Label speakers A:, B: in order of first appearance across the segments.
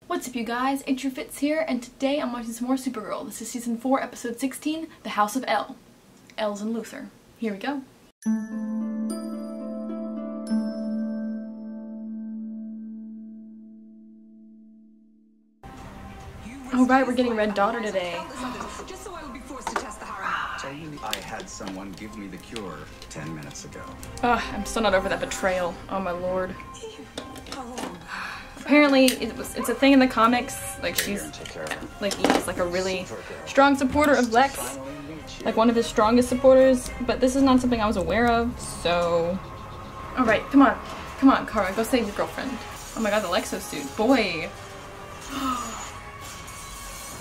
A: What's up you guys, Fitz here, and today I'm watching some more Supergirl. This is season 4, episode 16, The House of L. L's and Luthor. Here we go. Alright, we're getting Red Daughter today.
B: I had someone give me the cure 10 minutes ago.
A: Ugh, I'm still not over that betrayal. Oh my lord. Apparently, it's a thing in the comics. Like Eve's like a really strong supporter of Lex, like one of his strongest supporters. But this is not something I was aware of. So, all right, come on, Kara, go save your girlfriend. Oh my God, the Lexo suit, boy.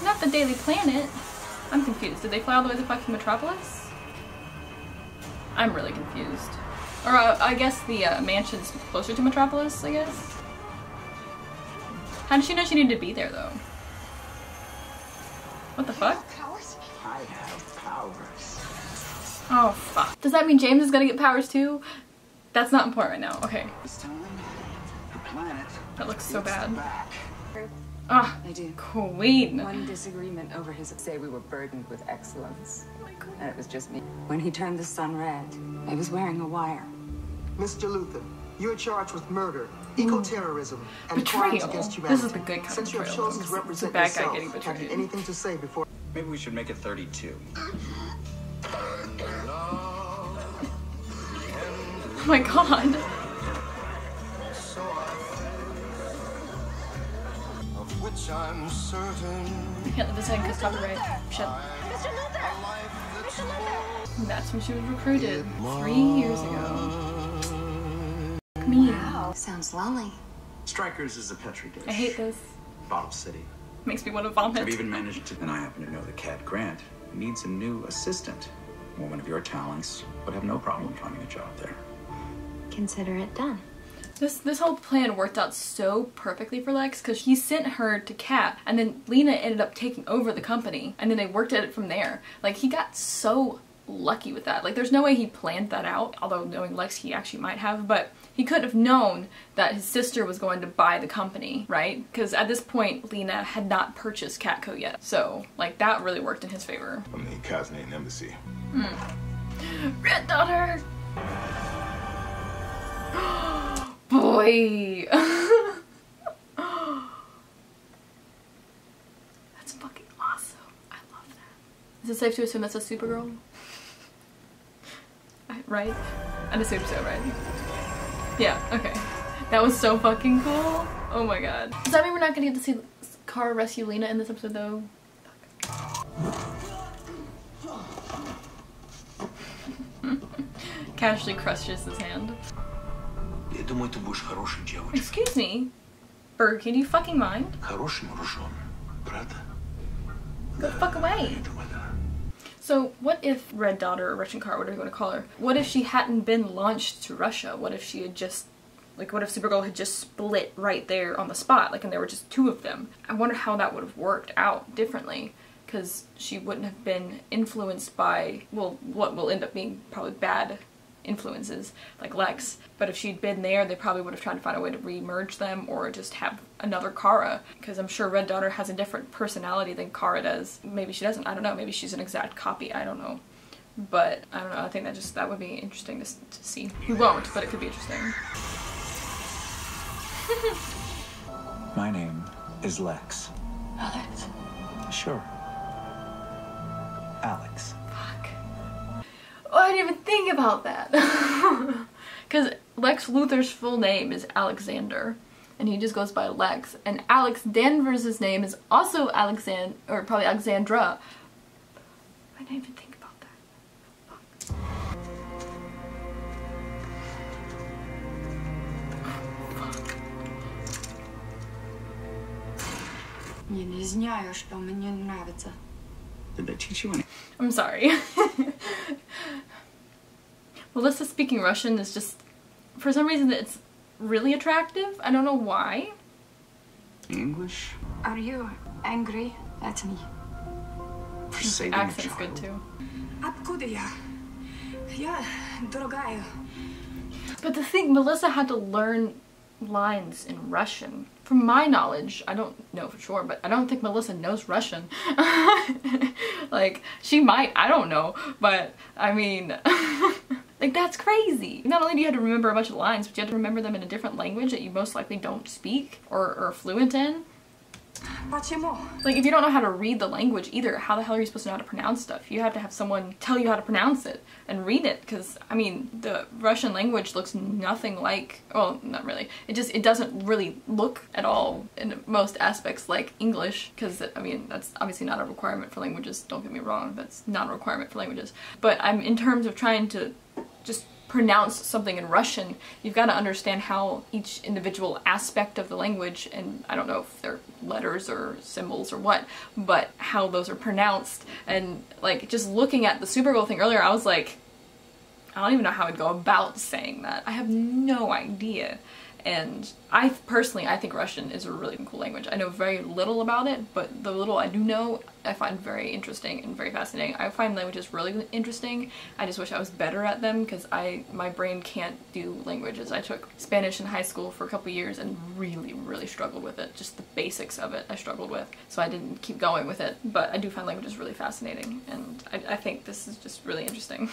A: Not the Daily Planet. I'm confused. Did they fly all the way to fucking Metropolis? I'm really confused. Or I guess the mansion's closer to Metropolis, I guess. How did she know she needed to be there, though? What the fuck?
B: I have powers.
A: Oh, fuck. Does that mean James is gonna get powers, too? That's not important right now. Okay.
B: This time, the planet
A: That looks so bad.
B: back.
A: Ah,
C: I do.
A: Queen.
C: One disagreement over his say we were burdened with excellence.
A: Oh my God.
C: And it was just me. When he turned the sun red, I was wearing a wire.
D: Mr. Luthor, you're charged with murder, eco-terrorism, and
A: Betrayal.
D: crimes against humanity.
A: This is the good kind of
D: Since you have
A: betrayal.
D: chosen to
A: It's a
D: represent
A: bad guy
D: yourself,
A: getting
D: have
A: betrayed.
D: you anything to say before?
B: Maybe we should make it 32.
A: Oh my God.
E: Of which I'm certain.
A: I can't let this in because copyright. Shit.
E: Mr. Luthor!
A: That's when she was recruited 3 years ago. Come here.
C: Wow. Sounds lonely.
B: Strikers is a petri dish.
A: I hate this.
B: Bottle City.
A: Makes me want to
B: I've
A: vomit.
B: even managed to, and I happen to know that Cat Grant needs a new assistant. A woman of your talents would have no problem finding a job there.
F: Consider it done.
A: This whole plan worked out so perfectly for Lex because he sent her to Kat and then Lena ended up taking over the company and then they worked at it from there. Like he got so lucky with that. Like there's no way he planned that out, although knowing Lex he actually might have, but he couldn't have known that his sister was going to buy the company, right? Because at this point Lena had not purchased Catco yet. So like that really worked in his favor.
E: From the Cosnate Embassy.
A: Red Daughter! Boy! That's fucking awesome. I love that. Is it safe to assume that's a Supergirl? Right? I assume so, right? Yeah, okay. That was so fucking cool. Oh my God. Does that mean we're not gonna get to see Kara rescue Lena in this episode though? Casually crushes his hand.
E: Я думаю, ты будешь хорошей девочкой.
A: Excuse me? Burger King, do you fucking mind?
E: Хорошим ружом, правда?
A: Go the fuck away. So what if Red Daughter or Russian Car, whatever you want to call her, what if she hadn't been launched to Russia? What if she had just, like what if Supergirl had just split right there on the spot, like and there were just two of them? I wonder how that would have worked out differently because she wouldn't have been influenced by, well, what will end up being probably bad influences like Lex, but if she'd been there they probably would have tried to find a way to re-merge them or just have another Kara, because I'm sure Red Daughter has a different personality than Kara does. Maybe she doesn't, I don't know, maybe she's an exact copy, I don't know, but I don't know, I think that would be interesting to see. We won't, but it could be interesting.
G: My name is Lex.
A: Alex.
G: Sure. Alex.
A: Fuck. Oh, I didn't even think about that. Because Lex Luthor's full name is Alexander, and he just goes by Lex. And Alex Danvers' name is also Alexander, or probably Alexandra. I didn't even think about that. Fuck.
C: Я не знаю, что мне нравится.
B: Did they teach you any?
A: I'm sorry. Melissa speaking Russian is just, for some reason, it's really attractive. I don't know why.
B: English?
C: Are you angry at me?
B: For saving a
A: Accent's
B: child.
A: good too.
C: Откуда я? Я другая.
A: But the thing, Melissa had to learn lines in Russian. from my knowledge, I don't know for sure, but I don't think Melissa knows Russian. Like, she might, I don't know, but I mean, like, that's crazy. Not only do you have to remember a bunch of lines, but you have to remember them in a different language that you most likely don't speak or are fluent in. Like, if you don't know how to read the language either, how the hell are you supposed to know how to pronounce stuff? You have to have someone tell you how to pronounce it and read it, because, I mean, the Russian language looks nothing like, well, not really. It doesn't really look at all in most aspects like English, because, I mean, that's obviously not a requirement for languages, don't get me wrong, that's not a requirement for languages. But in terms of trying to just pronounce something in Russian, you've got to understand how each individual aspect of the language, and I don't know if they're letters or symbols or what, but how those are pronounced. And like, just looking at the Supergirl thing earlier, I was like, I don't even know how I'd go about saying that. I have no idea. And I think Russian is a really cool language. I know very little about it, but the little I do know, I find very interesting and very fascinating. I find languages really interesting. I just wish I was better at them, because my brain can't do languages. I took Spanish in high school for a couple years and really struggled with it. Just the basics of it I struggled with, so I didn't keep going with it. But I do find languages really fascinating, and I think this is just really interesting.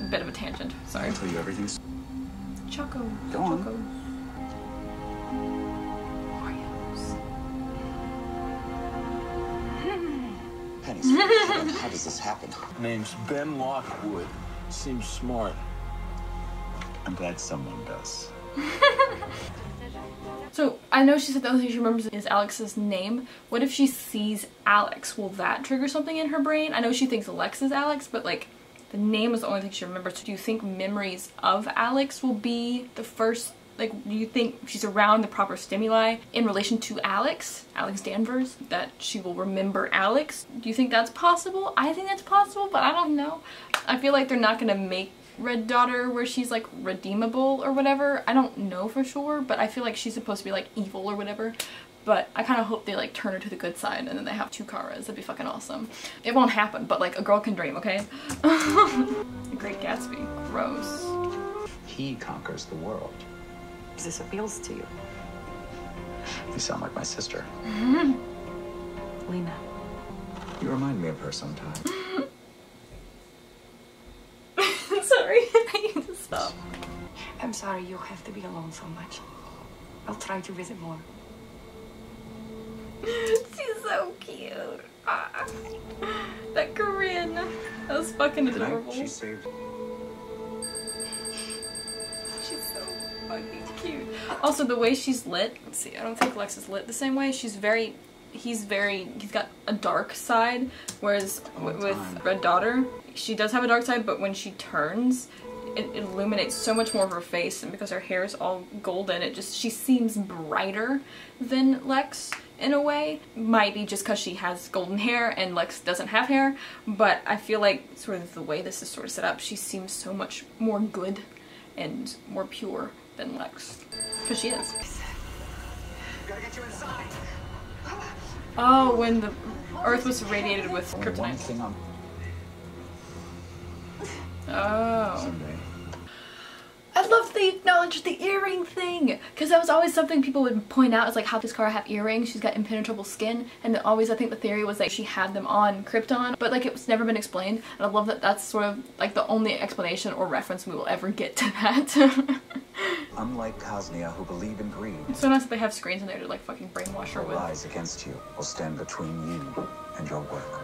A: A bit of a tangent, sorry.
B: I tell you everything's...
A: Choco.
B: Go on.
A: Choco. Oreos.
B: Penny, how does this happen?
E: Name's Ben Lockwood. Seems smart.
B: I'm glad someone does.
A: So, I know she said the only thing she remembers is Alex's name. What if she sees Alex? Will that trigger something in her brain? I know she thinks Lex is Alex, but like, the name is the only thing she remembers. So do you think memories of Alex will be the first, like, do you think she's around the proper stimuli in relation to Alex Danvers, that she will remember Alex? Do you think that's possible? I think that's possible, but I don't know. I feel like they're not gonna make Red Daughter where she's like redeemable or whatever. I don't know for sure, but I feel like she's supposed to be like evil or whatever. But I kind of hope they like turn her to the good side and then they have two Karas. That'd be fucking awesome. It won't happen, but like, a girl can dream, okay? The Great Gatsby. Gross.
B: He conquers the world.
C: This appeals to you.
B: You sound like my sister.
C: Lena.
B: You remind me of her sometimes.
A: Sorry, I need to stop.
C: I'm sorry you have to be alone so much. I'll try to visit more.
A: She's so cute. Ah. That Korean. That was fucking adorable.
B: She saved.
A: She's so fucking cute. Also, the way she's lit. Let's see, I don't think Lex is lit the same way. He's got a dark side, whereas with Red Daughter, she does have a dark side, but when she turns, it illuminates so much more of her face, and because her hair is all golden, she seems brighter than Lex in a way. Might be just because she has golden hair and Lex doesn't have hair, but I feel like sort of the way this is sort of set up, she seems so much more good and more pure than Lex. Because she is.
D: Gotta get you inside.
A: Oh, when the Earth was irradiated with
B: One
A: kryptonite.
B: thing on
A: Oh.
B: Someday.
A: I love they acknowledged the earring thing, because that was always something people would point out. It's like, how does Kara have earrings? She's got impenetrable skin, and always I think the theory was that she had them on Krypton, but like, it's never been explained, and I love that that's sort of like the only explanation or reference we will ever get to that.
B: Unlike Kosnia, who believe in greed,
A: It's so nice that they have screens in there to like fucking brainwash her
B: what
A: with.
B: lies against you will stand between you and your work.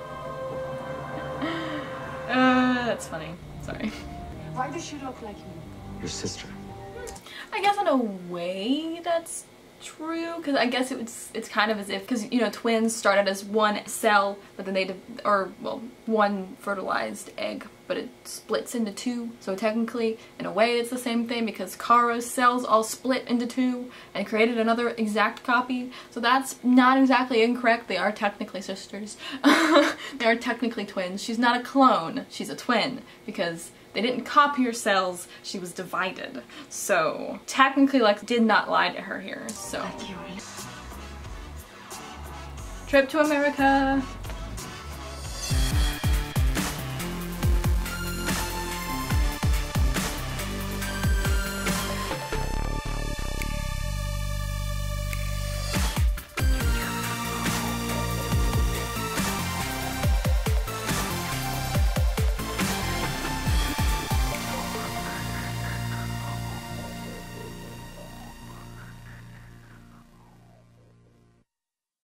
A: That's funny. Sorry.
C: Why does she look like me?
B: Your sister.
A: I guess in a way that's true, because I guess it's kind of as if, because you know, twins started as one cell, but then one fertilized egg, but it splits into two, so technically in a way it's the same thing, because Kara's cells all split into two and created another exact copy, so that's not exactly incorrect. They are technically sisters. They are technically twins. She's not a clone, she's a twin, because they didn't copy her cells, she was divided. So technically Lex did not lie to her here, so. Trip to America.